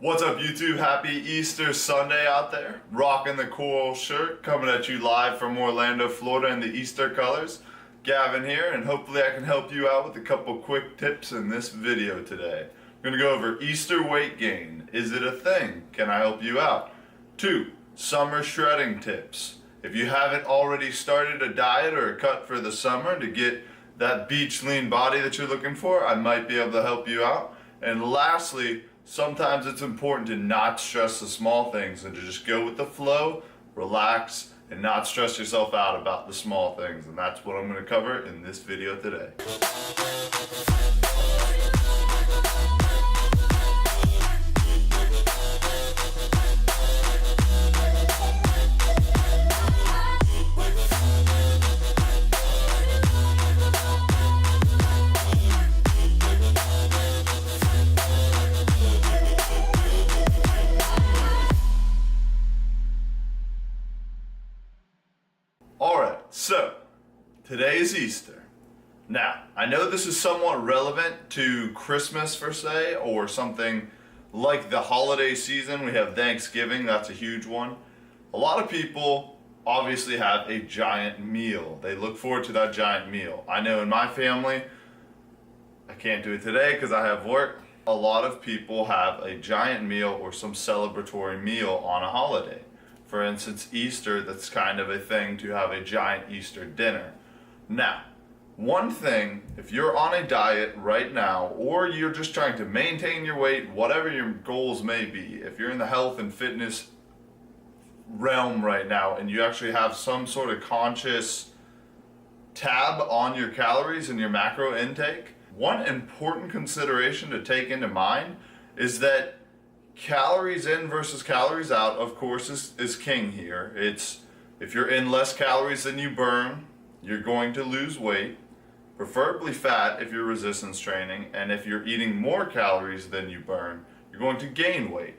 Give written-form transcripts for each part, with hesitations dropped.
What's up YouTube? Happy Easter Sunday out there. Rocking the coral shirt, coming at you live from Orlando, Florida in the Easter colors. Gavin here, and hopefully I can help you out with a couple quick tips in this video today. We're going to go over Easter weight gain. Is it a thing? Can I help you out? 2. Summer shredding tips. If you haven't already started a diet or a cut for the summer to get that beach lean body that you're looking for, I might be able to help you out. And lastly, sometimes it's important to not stress the small things and to just go with the flow, relax, and not stress yourself out about the small things. And that's what I'm going to cover in this video today. Alright, so today is Easter. Now, I know this is somewhat relevant to Christmas per se, or something like the holiday season. We have Thanksgiving, that's a huge one. A lot of people obviously have a giant meal. They look forward to that giant meal. I know in my family, I can't do it today because I have work. A lot of people have a giant meal or some celebratory meal on a holiday. For instance, Easter, that's kind of a thing to have a giant Easter dinner. Now, one thing, if you're on a diet right now, or you're just trying to maintain your weight, whatever your goals may be, if you're in the health and fitness realm right now, and you actually have some sort of conscious tab on your calories and your macro intake, one important consideration to take into mind is that calories in versus calories out, of course, is king here. It's if you're in less calories than you burn, you're going to lose weight, preferably fat if you're resistance training, and if you're eating more calories than you burn, you're going to gain weight.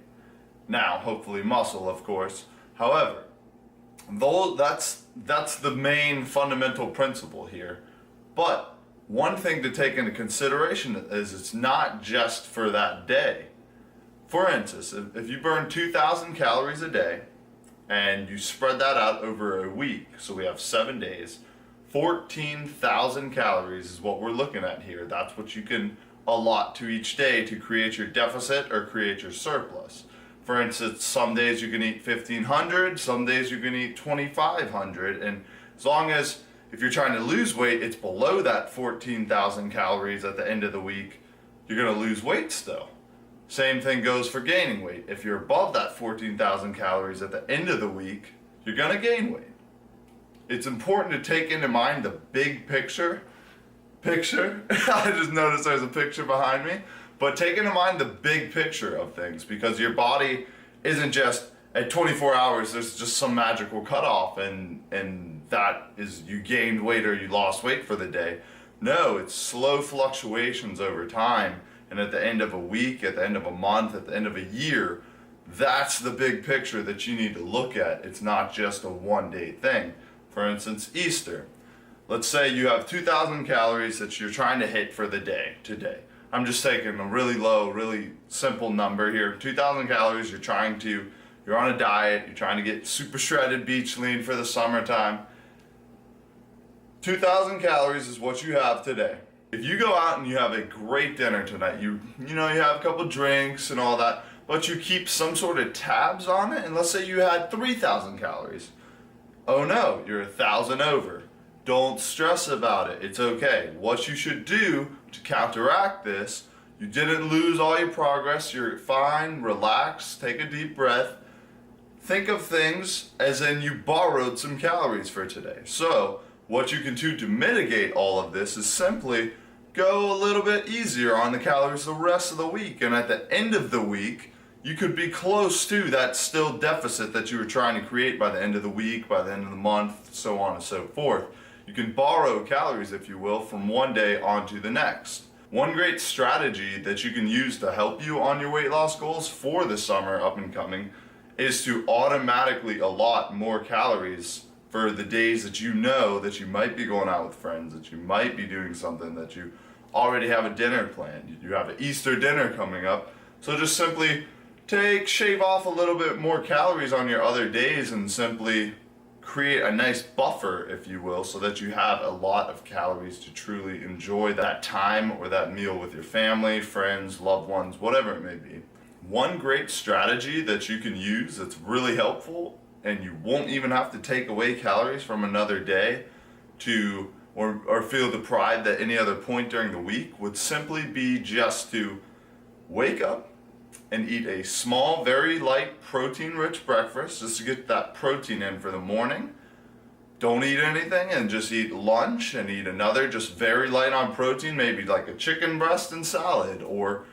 Now, hopefully muscle, of course. However, though that's the main fundamental principle here. But one thing to take into consideration is it's not just for that day. For instance, if you burn 2,000 calories a day and you spread that out over a week, so we have 7 days, 14,000 calories is what we're looking at here. That's what you can allot to each day to create your deficit or create your surplus. For instance, some days you can eat 1,500, some days you can eat 2,500, and as long as if you're trying to lose weight, it's below that 14,000 calories at the end of the week, you're going to lose weight still. Same thing goes for gaining weight. If you're above that 14,000 calories at the end of the week, you're going to gain weight. It's important to take into mind the big picture. I just noticed there's a picture behind me. But take into mind the big picture of things, because your body isn't just at 24 hours, there's just some magical cutoff and that is you gained weight or you lost weight for the day. No, it's slow fluctuations over time. And at the end of a week, at the end of a month, at the end of a year, that's the big picture that you need to look at. It's not just a one-day thing. For instance, Easter. Let's say you have 2,000 calories that you're trying to hit for the day today. I'm just taking a really low, really simple number here. 2,000 calories, you're on a diet, you're trying to get super shredded beach lean for the summertime. 2,000 calories is what you have today. If you go out and you have a great dinner tonight, you have a couple drinks and all that, but you keep some sort of tabs on it, and let's say you had 3,000 calories. Oh no, you're 1,000 over. Don't stress about it. It's okay. What you should do to counteract this, you didn't lose all your progress, you're fine, relax, take a deep breath. Think of things as in you borrowed some calories for today. So, what you can do to mitigate all of this is simply go a little bit easier on the calories the rest of the week, and at the end of the week you could be close to that still deficit that you were trying to create by the end of the week, by the end of the month, so on and so forth. You can borrow calories, if you will, from one day onto the next. One great strategy that you can use to help you on your weight loss goals for the summer up and coming is to automatically allot more calories for the days that you know that you might be going out with friends, that you might be doing something, that you already have a dinner planned. You have an Easter dinner coming up. So just simply shave off a little bit more calories on your other days and simply create a nice buffer, if you will, so that you have a lot of calories to truly enjoy that time or that meal with your family, friends, loved ones, whatever it may be. One great strategy that you can use that's really helpful, and you won't even have to take away calories from another day to or feel deprived at any other point during the week, would simply be just to wake up and eat a small, very light, protein-rich breakfast, just to get that protein in for the morning. Don't eat anything and just eat lunch and eat another, just very light on protein, maybe like a chicken breast and salad, or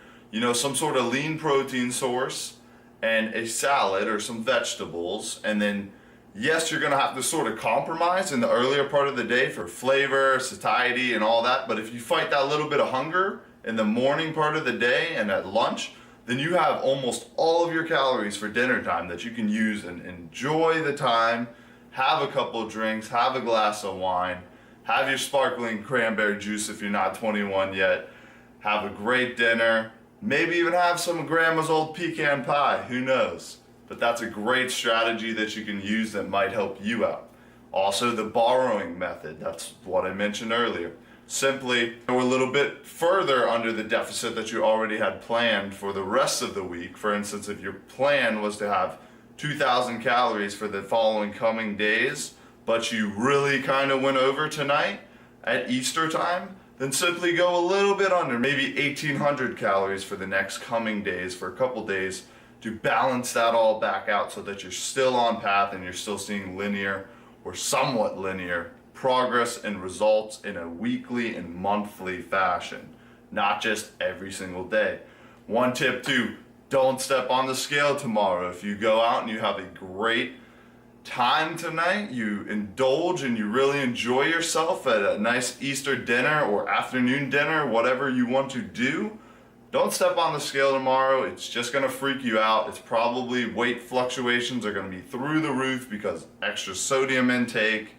some sort of lean protein source and a salad or some vegetables. And then, yes, you're gonna have to sort of compromise in the earlier part of the day for flavor, satiety, and all that. But if you fight that little bit of hunger in the morning part of the day and at lunch, then you have almost all of your calories for dinner time that you can use and enjoy the time, have a couple of drinks, have a glass of wine, have your sparkling cranberry juice if you're not 21 yet, have a great dinner, maybe even have some of grandma's old pecan pie, who knows? But that's a great strategy that you can use that might help you out. Also, the borrowing method, that's what I mentioned earlier. Simply go a little bit further under the deficit that you already had planned for the rest of the week. For instance, if your plan was to have 2,000 calories for the following coming days, but you really kind of went over tonight at Easter time, then simply go a little bit under, maybe 1,800 calories for the next coming days, for a couple days, to balance that all back out so that you're still on path and you're still seeing linear or somewhat linear progress and results in a weekly and monthly fashion, not just every single day. One tip too, don't step on the scale tomorrow. If you go out and you have a great time tonight, you indulge and you really enjoy yourself at a nice Easter dinner or afternoon dinner, whatever you want to do, don't step on the scale tomorrow. It's just gonna freak you out. It's probably weight fluctuations are gonna be through the roof because extra sodium intake.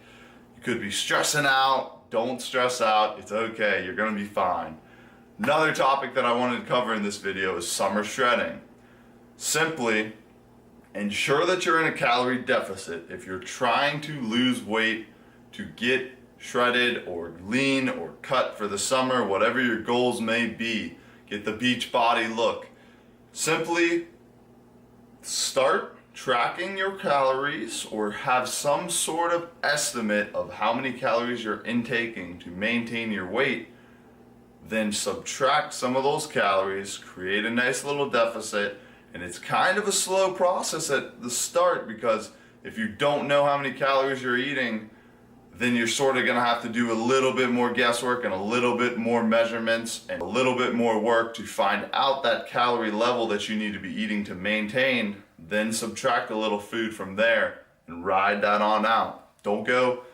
You could be stressing out. Don't stress out. It's okay. You're gonna be fine. Another topic that I wanted to cover in this video is summer shredding. Simply ensure that you're in a calorie deficit. If you're trying to lose weight to get shredded or lean or cut for the summer, whatever your goals may be, get the beach body look, simply start tracking your calories or have some sort of estimate of how many calories you're intaking to maintain your weight. Then subtract some of those calories, create a nice little deficit, and it's kind of a slow process at the start because if you don't know how many calories you're eating, then you're sort of gonna have to do a little bit more guesswork and a little bit more measurements and a little bit more work to find out that calorie level that you need to be eating to maintain. Then subtract a little food from there and ride that on out. Don't go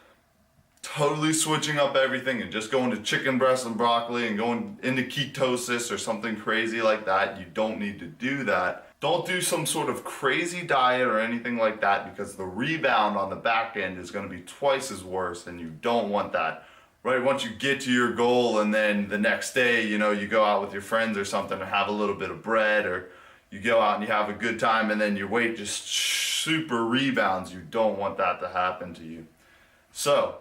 totally switching up everything and just going to chicken breast and broccoli and going into ketosis or something crazy like that. You don't need to do that. Don't do some sort of crazy diet or anything like that because the rebound on the back end is going to be twice as worse, and you don't want that. Right, once you get to your goal and then the next day, you go out with your friends or something and have a little bit of bread, or you go out and you have a good time and then your weight just super rebounds. You don't want that to happen to you. So,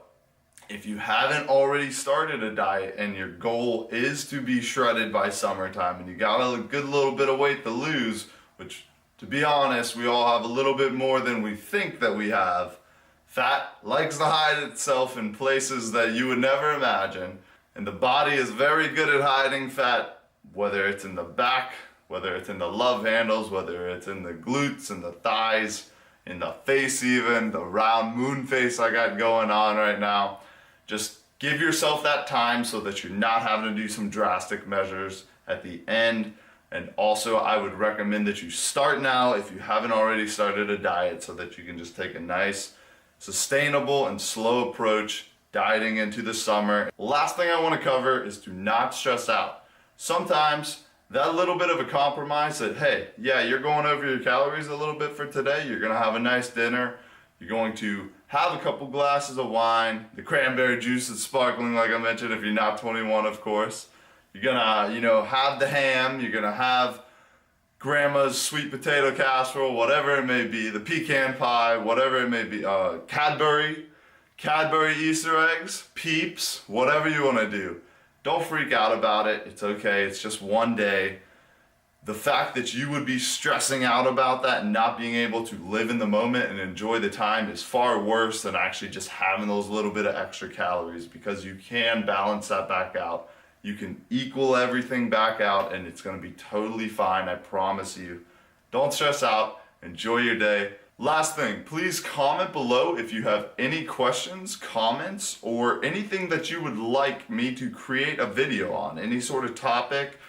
if you haven't already started a diet and your goal is to be shredded by summertime and you got a good little bit of weight to lose, which, to be honest, we all have a little bit more than we think that we have. Fat likes to hide itself in places that you would never imagine, and the body is very good at hiding fat, whether it's in the back, whether it's in the love handles, whether it's in the glutes and the thighs, in the face even, the round moon face I got going on right now. Just give yourself that time so that you're not having to do some drastic measures at the end. And also, I would recommend that you start now if you haven't already started a diet so that you can just take a nice, sustainable, and slow approach dieting into the summer. Last thing I want to cover is to not stress out. Sometimes that little bit of a compromise that, hey, yeah, you're going over your calories a little bit for today. You're going to have a nice dinner. You're going to have a couple glasses of wine. The cranberry juice is sparkling, like I mentioned, if you're not 21, of course. You're gonna, have the ham. You're gonna have grandma's sweet potato casserole, whatever it may be, the pecan pie, whatever it may be, Cadbury Easter eggs, Peeps, whatever you want to do. Don't freak out about it. It's okay. It's just one day. The fact that you would be stressing out about that and not being able to live in the moment and enjoy the time is far worse than actually just having those little bit of extra calories, because you can balance that back out. You can equal everything back out and it's going to be totally fine. I promise you. Don't stress out. Enjoy your day. Last thing, please comment below if you have any questions, comments, or anything that you would like me to create a video on. Any sort of topic.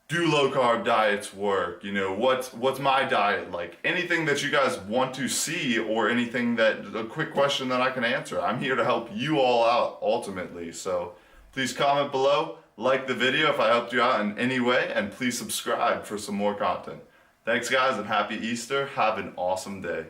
Do low carb diets work? You know, what's my diet like? Anything that you guys want to see, or anything that, a quick question that I can answer. I'm here to help you all out ultimately. So please comment below, like the video if I helped you out in any way, and please subscribe for some more content. Thanks guys, and happy Easter. Have an awesome day.